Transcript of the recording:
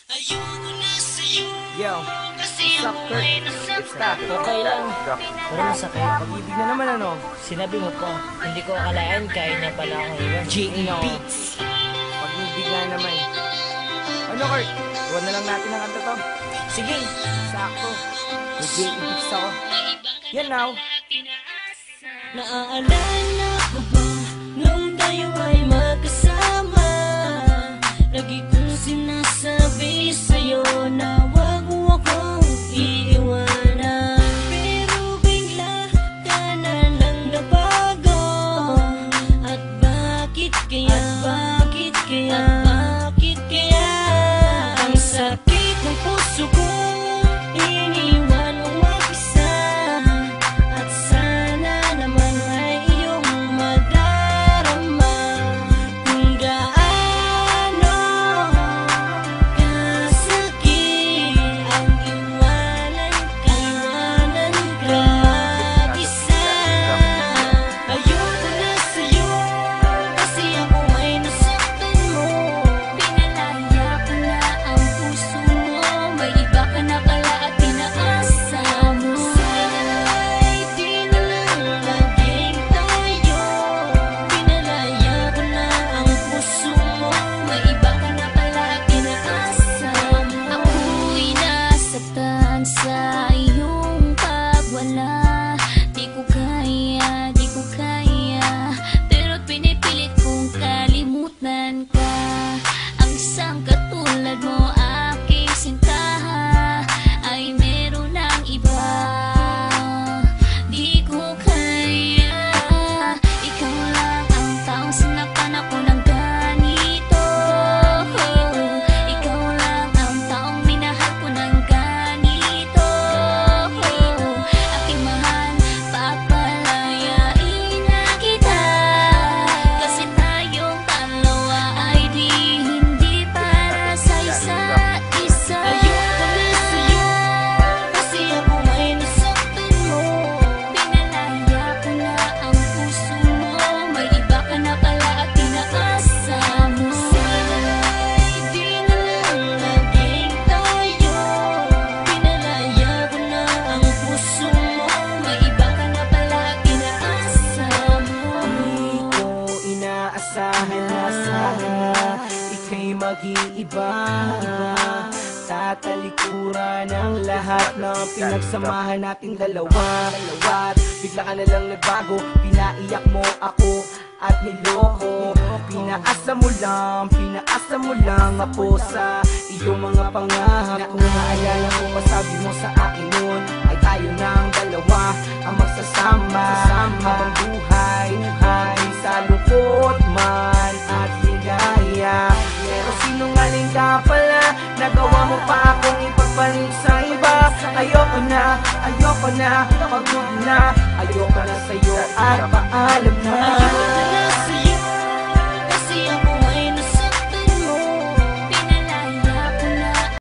Yo, what's up, Kurt? It's that. Okay lang. Wala masakit. Pag-ibig na naman, ano? Sinabi mo pa. Hindi ko akalain kaya niya pala akong iwan. J.E. Beats. Pag-ibig na naman. Ano, Kurt? Iwan na lang natin ang kanta to. Sige. Sakto. May J.E. Beats ako. Yan now. Naaalala ko ba nung tayo ay magkasama? Lagi kong sinasabi sa'yo na wag mo akong iiwanan. Pero bigla ka na lang nabago. At bakit kaya? Bakit kaya? Bakit kaya? Ang sakit ng puso ko, iniwan mo mag-isa. At sana naman ay iyong madarama kung gaano kasakit ang iwanan ka mag-isa. Ayoko na sa'yo kasi ako ay nasaktan mo. Pinalaya ko na ang puso mo, may iba ka na pala at pinaasa mo. Sana'y di na lang laging tayo. Pinalaya ko na ang puso mo, may iba ka na pala at pinaasa mo. Ako'y nasaktan sa iyong pagwala. Di ko kaya, di ko kaya, pero pinipilit kong kalimutan ka. Ang isang katulad mo, aking sinta, ay meron ng iba. Di ko kaya, ikaw lang ang taong sinaktan ako ng ganito. Ikaw lang ang taong minahal ko ng ganito. Aking mahal, papalayain na kita, kasi tayong dalawa ay hindi para sa isa't isa. Ayoko na sa'yo kasi ako ay nasaktan mo. Pinalaya ko na ang puso mo, may iba ka na pala at pinaasa mo. Sana'y di na lang laging tayo. Pinalaya ko na ang puso mo, may iba ka na pala at pinaasa mo. Di ko inaasahan na ika'y mag-iiba. Tatalikuran ang lahat ng pinagsamahan nating dalawa. At bigla ka na lang nagbago, pinaiyak mo ako at niloko. Pinaasa mo lang ako sa iyong mga pangako. Naalala ko pa sabi mo sa akin noon ay tayo ng dalawa ang magsasama habang buhay ay sa lungkot man at ligaya. Pero sinungaling ka pala, nagawa mo pa akong ipagpalit sa iba. Ayoko na, pagod na, ayoko na sa'yo at paalam na.